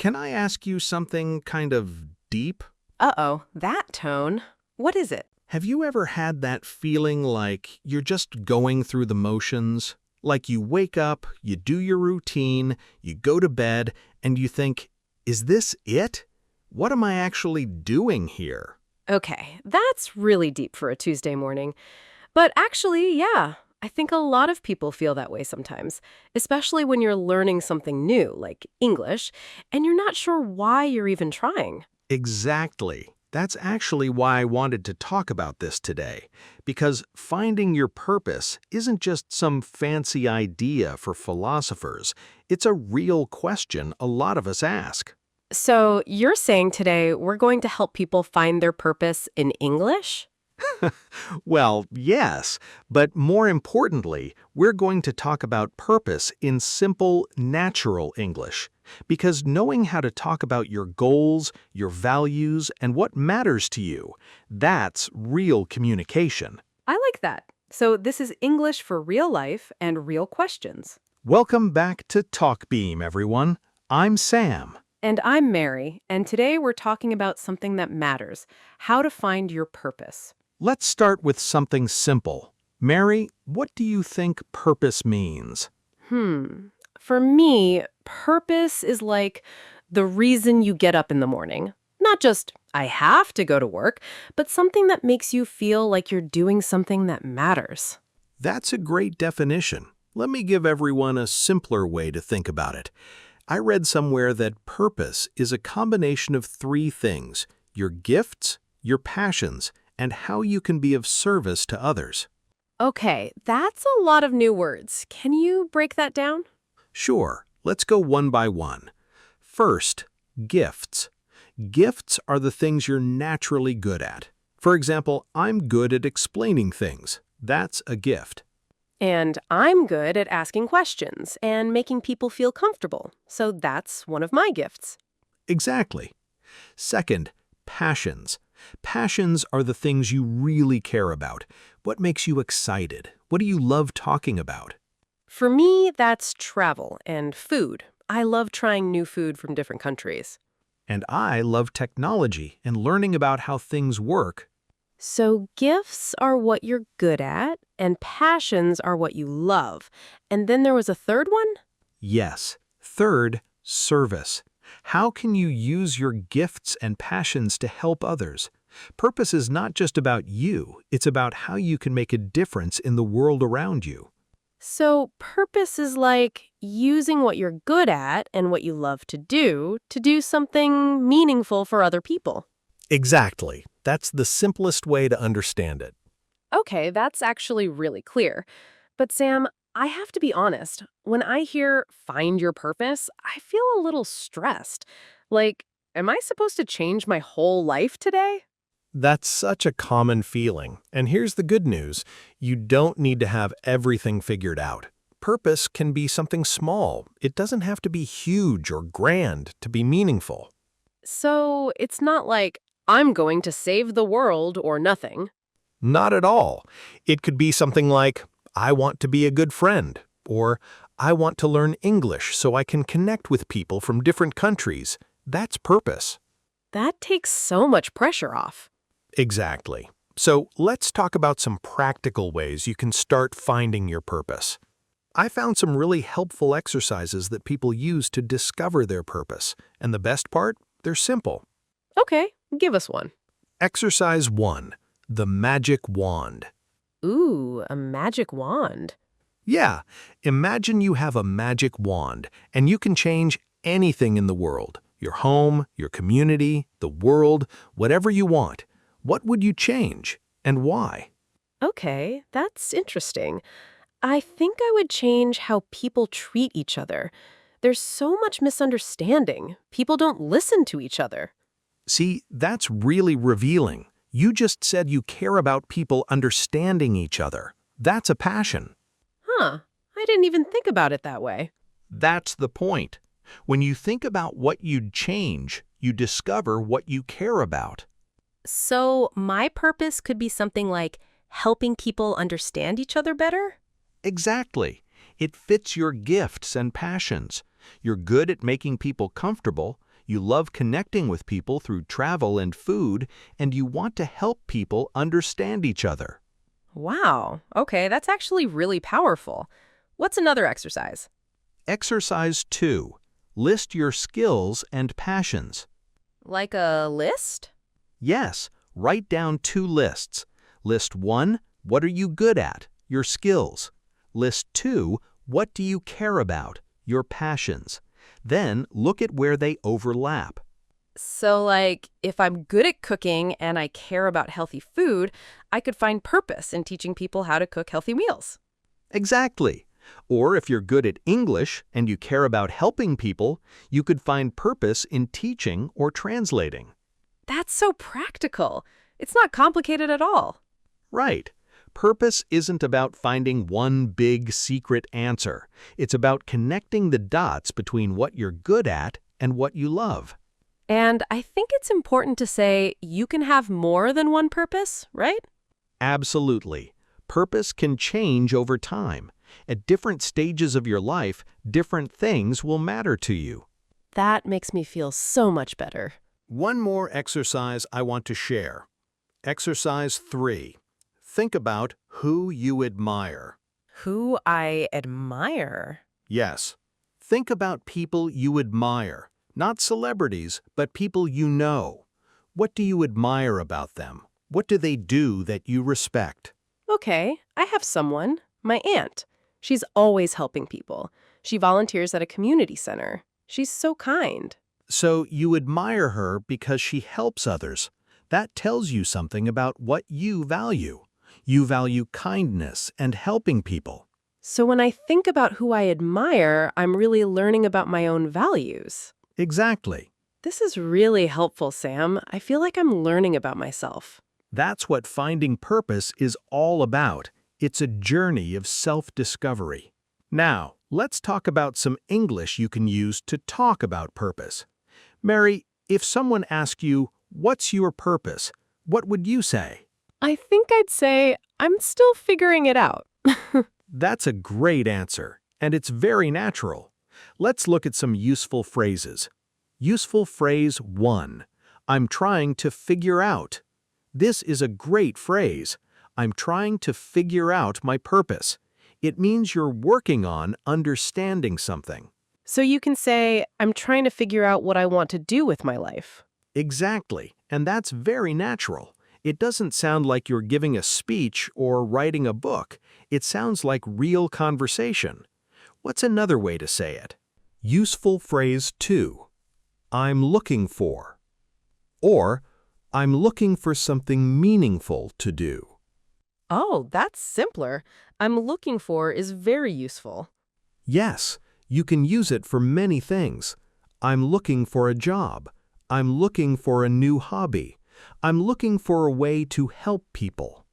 Can I ask you something kind of deep? Uh-oh, that tone. What is it? Have you ever had that feeling like you're just going through the motions? Like you wake up, you do your routine, you go to bed, and you think, is this it? What am I actually doing here? Okay, that's really deep for a Tuesday morning. But actually, yeah, I think a lot of people feel that way sometimes, especially when you're learning something new, like English, and you're not sure why you're even trying. Exactly. That's actually why I wanted to talk about this today, because finding your purpose isn't just some fancy idea for philosophers. It's a real question a lot of us ask. So you're saying today we're going to help people find their purpose in English? Well, yes, but more importantly, we're going to talk about purpose in simple, natural English. Because knowing how to talk about your goals, your values, and what matters to you, that's real communication. I like that. So this is English for real life and real questions. Welcome back to TalkBeam, everyone. I'm Sam. And I'm Mary, and today we're talking about something that matters, how to find your purpose. Let's start with something simple. Mary, what do you think purpose means? For me, purpose is like the reason you get up in the morning. Not just, I have to go to work, but something that makes you feel like you're doing something that matters. That's a great definition. Let me give everyone a simpler way to think about it. I read somewhere that purpose is a combination of three things: your gifts, your passions, and how you can be of service to others. Okay, that's a lot of new words. Can you break that down? Sure, let's go one by one. First, gifts. Gifts are the things you're naturally good at. For example, I'm good at explaining things. That's a gift. And I'm good at asking questions and making people feel comfortable, so that's one of my gifts. Exactly. Second, passions. Passions are the things you really care about. What makes you excited? What do you love talking about? For me, that's travel and food. I love trying new food from different countries. And I love technology and learning about how things work. So gifts are what you're good at, and passions are what you love. And then there was a third one? Yes. Third, service. How can you use your gifts and passions to help others? Purpose is not just about you, it's about how you can make a difference in the world around you. So purpose is like using what you're good at and what you love to do something meaningful for other people. Exactly. That's the simplest way to understand it. Okay, that's actually really clear. But Sam, I have to be honest. When I hear find your purpose, I feel a little stressed. Like, am I supposed to change my whole life today? That's such a common feeling. And here's the good news. You don't need to have everything figured out. Purpose can be something small. It doesn't have to be huge or grand to be meaningful. So it's not like I'm going to save the world or nothing. Not at all. It could be something like, I want to be a good friend, or I want to learn English so I can connect with people from different countries. That's purpose. That takes so much pressure off. Exactly. So let's talk about some practical ways you can start finding your purpose. I found some really helpful exercises that people use to discover their purpose. And the best part? They're simple. Okay, give us one. Exercise 1. The magic wand. Ooh, a magic wand. Yeah, imagine you have a magic wand, and you can change anything in the world. Your home, your community, the world, whatever you want. What would you change, and why? Okay, that's interesting. I think I would change how people treat each other. There's so much misunderstanding. People don't listen to each other. See, that's really revealing. You just said you care about people understanding each other. That's a passion. Huh, I didn't even think about it that way. That's the point. When you think about what you'd change, you discover what you care about. So my purpose could be something like helping people understand each other better? Exactly. It fits your gifts and passions. You're good at making people comfortable. You love connecting with people through travel and food, and you want to help people understand each other. Wow. Okay, that's actually really powerful. What's another exercise? Exercise 2. List your skills and passions. Like a list? Yes, write down 2 lists. List 1, what are you good at? Your skills. List 2, what do you care about? Your passions. Then look at where they overlap. So, like, if I'm good at cooking and I care about healthy food, I could find purpose in teaching people how to cook healthy meals. Exactly. Or if you're good at English and you care about helping people, you could find purpose in teaching or translating. That's so practical. It's not complicated at all. Right. Purpose isn't about finding one big secret answer. It's about connecting the dots between what you're good at and what you love. And I think it's important to say you can have more than one purpose, right? Absolutely. Purpose can change over time. At different stages of your life, different things will matter to you. That makes me feel so much better. One more exercise I want to share. Exercise 3. Think about who you admire. Who I admire. Yes. Think about people you admire. Not celebrities, but people you know. What do you admire about them? What do they do that you respect? Okay, I have someone, my aunt. She's always helping people. She volunteers at a community center. She's so kind. So you admire her because she helps others. That tells you something about what you value. You value kindness and helping people. So when I think about who I admire, I'm really learning about my own values. Exactly. This is really helpful, Sam. I feel like I'm learning about myself. That's what finding purpose is all about. It's a journey of self-discovery. Now, let's talk about some English you can use to talk about purpose. Mary, if someone asked you, "What's your purpose?" what would you say? I think I'd say I'm still figuring it out. That's a great answer, and it's very natural. Let's look at some useful phrases. Useful phrase 1. I'm trying to figure out. This is a great phrase. I'm trying to figure out my purpose. It means you're working on understanding something. So you can say, I'm trying to figure out what I want to do with my life. Exactly, and that's very natural. It doesn't sound like you're giving a speech or writing a book. It sounds like real conversation. What's another way to say it? Useful phrase 2. I'm looking for. Or, I'm looking for something meaningful to do. Oh, that's simpler. I'm looking for is very useful. Yes, you can use it for many things. I'm looking for a job. I'm looking for a new hobby. I'm looking for a way to help people.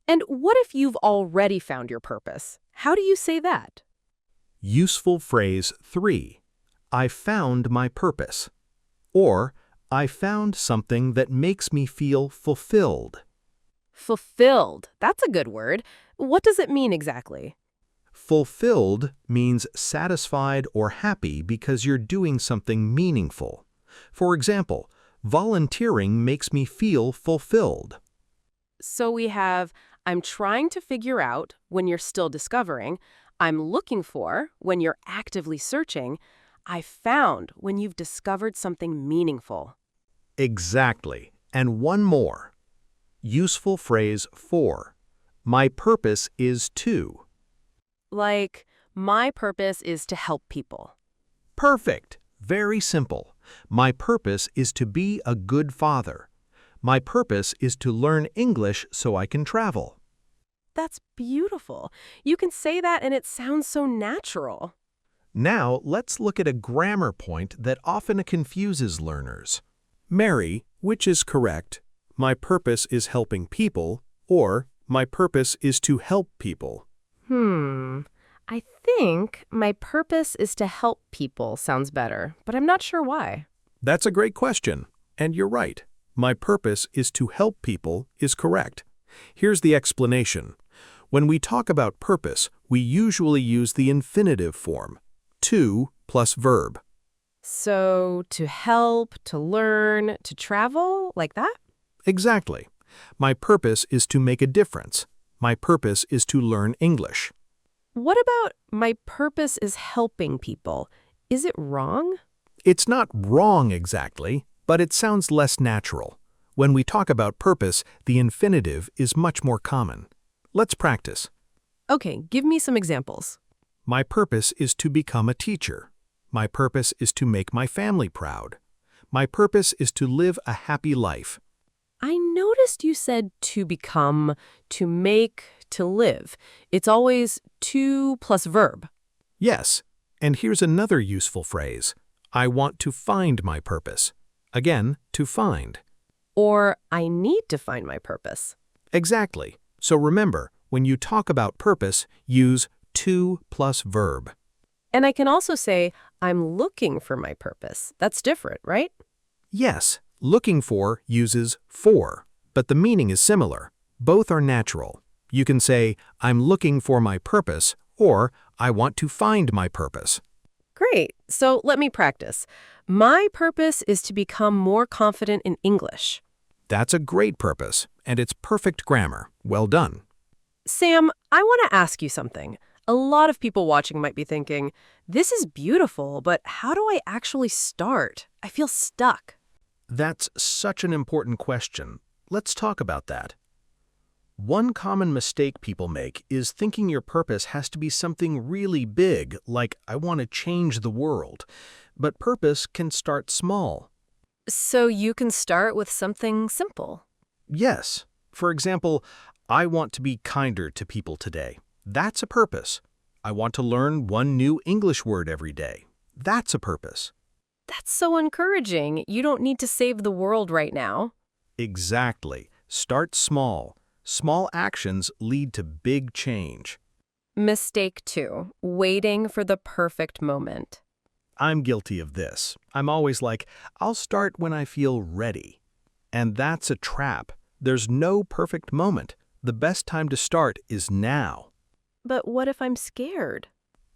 And what if you've already found your purpose? How do you say that? Useful phrase 3. I found my purpose. Or, I found something that makes me feel fulfilled. Fulfilled. That's a good word. What does it mean exactly? Fulfilled means satisfied or happy because you're doing something meaningful. For example, volunteering makes me feel fulfilled. So we have, I'm trying to figure out when you're still discovering, I'm looking for when you're actively searching, I found when you've discovered something meaningful. Exactly. And one more. Useful phrase 4. My purpose is to. Like, my purpose is to help people. Perfect. Very simple. My purpose is to be a good father. My purpose is to learn English so I can travel. That's beautiful. You can say that and it sounds so natural. Now, let's look at a grammar point that often confuses learners. Mary, which is correct? My purpose is helping people, or my purpose is to help people. I think my purpose is to help people sounds better, but I'm not sure why. That's a great question, and you're right. My purpose is to help people is correct. Here's the explanation. When we talk about purpose, we usually use the infinitive form, to plus verb. So, to help, to learn, to travel, like that? Exactly. My purpose is to make a difference. My purpose is to learn English. What about my purpose is helping people? Is it wrong? It's not wrong exactly, but it sounds less natural. When we talk about purpose, the infinitive is much more common. Let's practice. Okay, give me some examples. My purpose is to become a teacher. My purpose is to make my family proud. My purpose is to live a happy life. I noticed you said to become, to make, to live. It's always to plus verb. Yes, and here's another useful phrase. I want to find my purpose. Again, to find. Or I need to find my purpose. Exactly. So remember, when you talk about purpose, use to plus verb. And I can also say, I'm looking for my purpose. That's different, right? Yes, looking for uses for, but the meaning is similar. Both are natural. You can say, I'm looking for my purpose, or I want to find my purpose. Great. So let me practice. My purpose is to become more confident in English. That's a great purpose, and it's perfect grammar. Well done. Sam, I want to ask you something. A lot of people watching might be thinking, this is beautiful, but how do I actually start? I feel stuck. That's such an important question. Let's talk about that. One common mistake people make is thinking your purpose has to be something really big, like I want to change the world. But purpose can start small. So you can start with something simple. Yes. For example, I want to be kinder to people today. That's a purpose. I want to learn one new English word every day. That's a purpose. That's so encouraging. You don't need to save the world right now. Exactly. Start small. Small actions lead to big change. Mistake 2, waiting for the perfect moment. I'm guilty of this. I'm always like, I'll start when I feel ready. And that's a trap. There's no perfect moment. The best time to start is now. But what if I'm scared?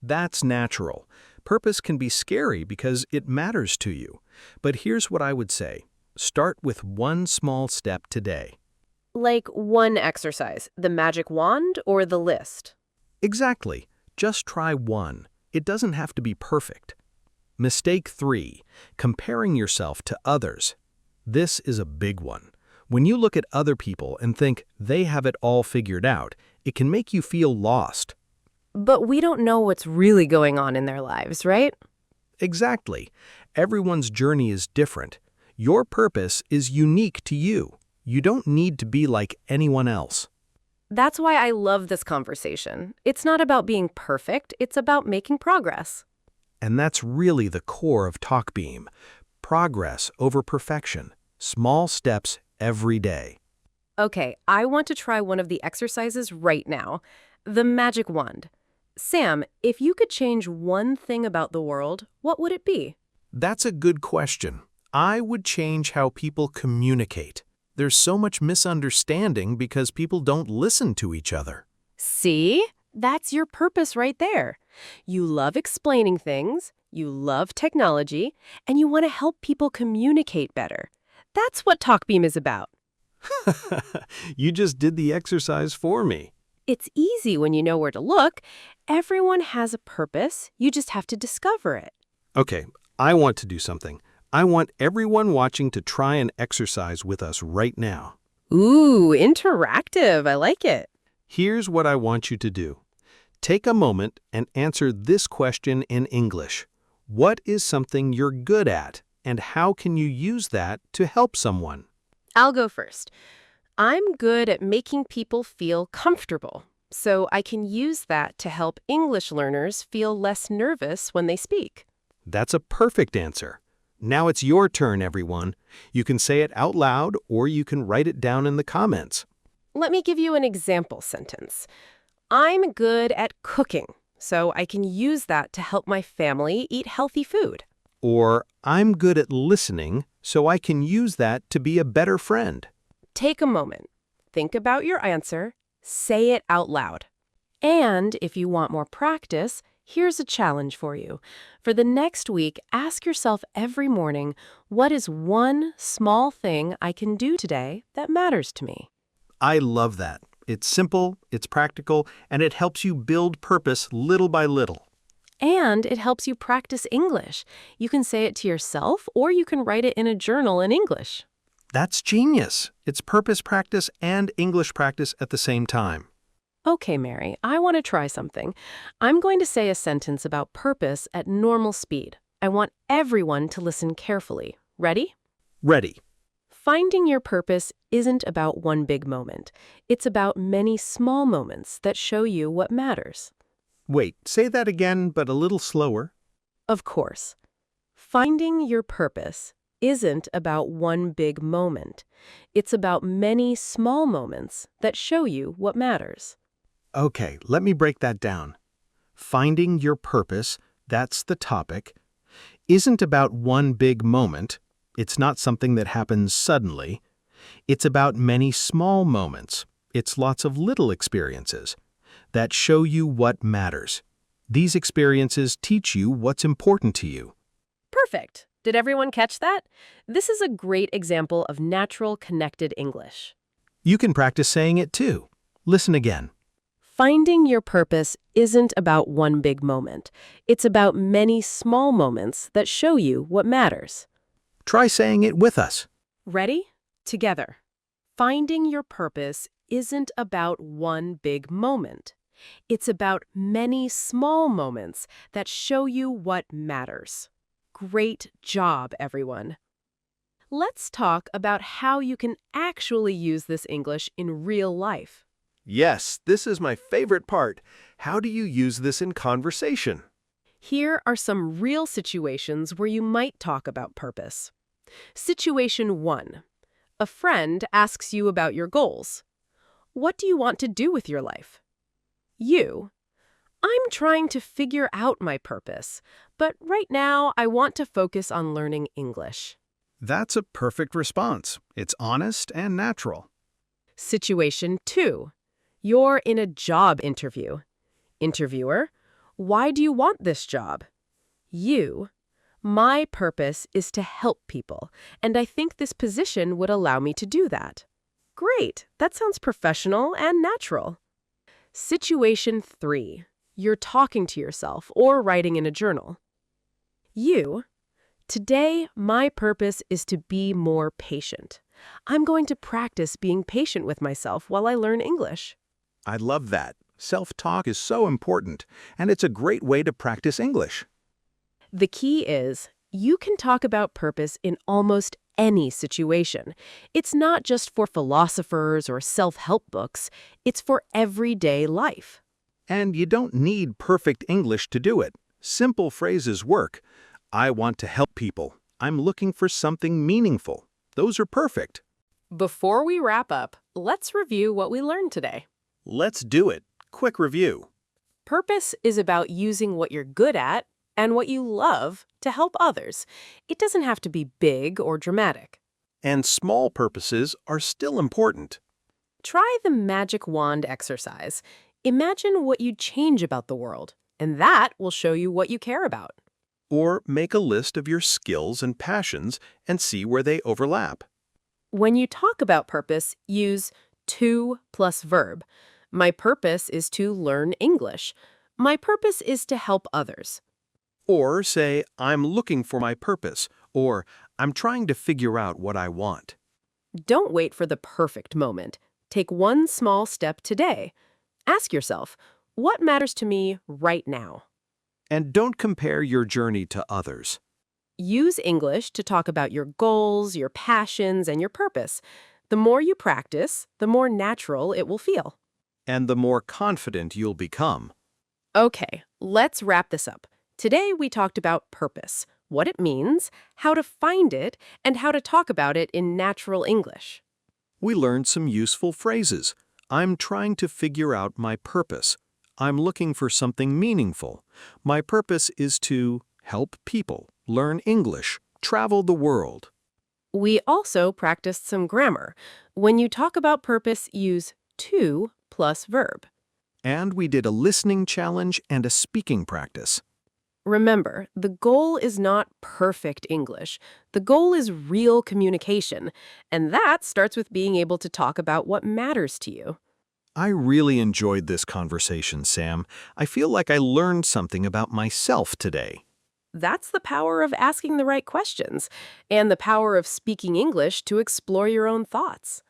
That's natural. Purpose can be scary because it matters to you. But here's what I would say. Start with one small step today. Like one exercise, the magic wand or the list? Exactly. Just try one. It doesn't have to be perfect. Mistake 3, comparing yourself to others. This is a big one. When you look at other people and think they have it all figured out, it can make you feel lost. But we don't know what's really going on in their lives, right? Exactly. Everyone's journey is different. Your purpose is unique to you. You don't need to be like anyone else. That's why I love this conversation. It's not about being perfect, it's about making progress. And that's really the core of TalkBeam. Progress over perfection. Small steps every day. Okay, I want to try one of the exercises right now. The magic wand. Sam, if you could change one thing about the world, what would it be? That's a good question. I would change how people communicate. There's so much misunderstanding because people don't listen to each other. See? That's your purpose right there. You love explaining things, you love technology, and you want to help people communicate better. That's what TalkBeam is about. You just did the exercise for me. It's easy when you know where to look. Everyone has a purpose. You just have to discover it. Okay, I want to do something. I want everyone watching to try an exercise with us right now. Ooh, interactive. I like it. Here's what I want you to do. Take a moment and answer this question in English. What is something you're good at, and how can you use that to help someone? I'll go first. I'm good at making people feel comfortable, so I can use that to help English learners feel less nervous when they speak. That's a perfect answer. Now it's your turn, everyone. You can say it out loud or you can write it down in the comments. Let me give you an example sentence. I'm good at cooking, so I can use that to help my family eat healthy food. Or, I'm good at listening, so I can use that to be a better friend. Take a moment. Think about your answer. Say it out loud. And if you want more practice, Here's a challenge for you. For the next week, ask yourself every morning, what is one small thing I can do today that matters to me? I love that. It's simple, it's practical, and it helps you build purpose little by little. And it helps you practice English. You can say it to yourself, or you can write it in a journal in English. That's genius. It's purpose practice and English practice at the same time. Okay, Mary, I want to try something. I'm going to say a sentence about purpose at normal speed. I want everyone to listen carefully. Ready? Ready. Finding your purpose isn't about one big moment. It's about many small moments that show you what matters. Wait, say that again, but a little slower. Of course, finding your purpose isn't about one big moment. It's about many small moments that show you what matters. Okay, let me break that down. Finding your purpose, that's the topic, isn't about one big moment. It's not something that happens suddenly. It's about many small moments. It's lots of little experiences that show you what matters. These experiences teach you what's important to you. Perfect. Did everyone catch that? This is a great example of natural connected English. You can practice saying it too. Listen again. Finding your purpose isn't about one big moment. It's about many small moments that show you what matters. Try saying it with us. Ready? Together. Finding your purpose isn't about one big moment. It's about many small moments that show you what matters. Great job, everyone. Let's talk about how you can actually use this English in real life. Yes, this is my favorite part. How do you use this in conversation? Here are some real situations where you might talk about purpose. Situation 1. A friend asks you about your goals. What do you want to do with your life? You. I'm trying to figure out my purpose, but right now I want to focus on learning English. That's a perfect response. It's honest and natural. Situation 2. You're in a job interview. Interviewer. Why do you want this job? You. My purpose is to help people, and I think this position would allow me to do that. Great. That sounds professional and natural. Situation 3. You're talking to yourself or writing in a journal. You. Today, my purpose is to be more patient. I'm going to practice being patient with myself while I learn English. I love that. Self-talk is so important, and it's a great way to practice English. The key is, you can talk about purpose in almost any situation. It's not just for philosophers or self-help books. It's for everyday life. And you don't need perfect English to do it. Simple phrases work. I want to help people. I'm looking for something meaningful. Those are perfect. Before we wrap up, let's review what we learned today. Let's do it. Quick review. Purpose is about using what you're good at and what you love to help others. It doesn't have to be big or dramatic. And small purposes are still important. Try the magic wand exercise. Imagine what you'd change about the world, and that will show you what you care about. Or make a list of your skills and passions and see where they overlap. When you talk about purpose, use to plus verb. My purpose is to learn English. My purpose is to help others. Or say, I'm looking for my purpose, or I'm trying to figure out what I want. Don't wait for the perfect moment. Take one small step today. Ask yourself, what matters to me right now? And don't compare your journey to others. Use English to talk about your goals, your passions, and your purpose. The more you practice, the more natural it will feel. And the more confident you'll become. Okay, let's wrap this up. Today we talked about purpose, what it means, how to find it, and how to talk about it in natural English. We learned some useful phrases. I'm trying to figure out my purpose. I'm looking for something meaningful. My purpose is to help people, learn English, travel the world. We also practiced some grammar. When you talk about purpose, use to plus verb. And we did a listening challenge and a speaking practice. Remember, the goal is not perfect English. The goal is real communication, and that starts with being able to talk about what matters to you. I really enjoyed this conversation, Sam. I feel like I learned something about myself today. That's the power of asking the right questions, and the power of speaking English to explore your own thoughts.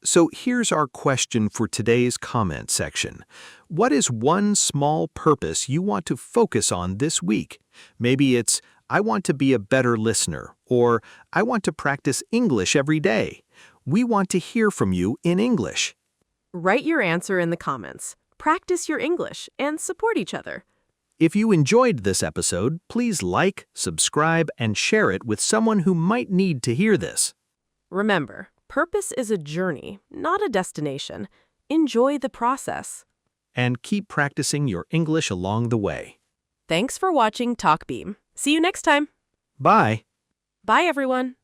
So here's our question for today's comment section. What is one small purpose you want to focus on this week? Maybe it's, I want to be a better listener, or I want to practice English every day. We want to hear from you in English. Write your answer in the comments. Practice your English and support each other. If you enjoyed this episode, please like, subscribe, and share it with someone who might need to hear this. Remember, purpose is a journey, not a destination. Enjoy the process. And keep practicing your English along the way. Thanks for watching TalkBeam. See you next time. Bye. Bye, everyone.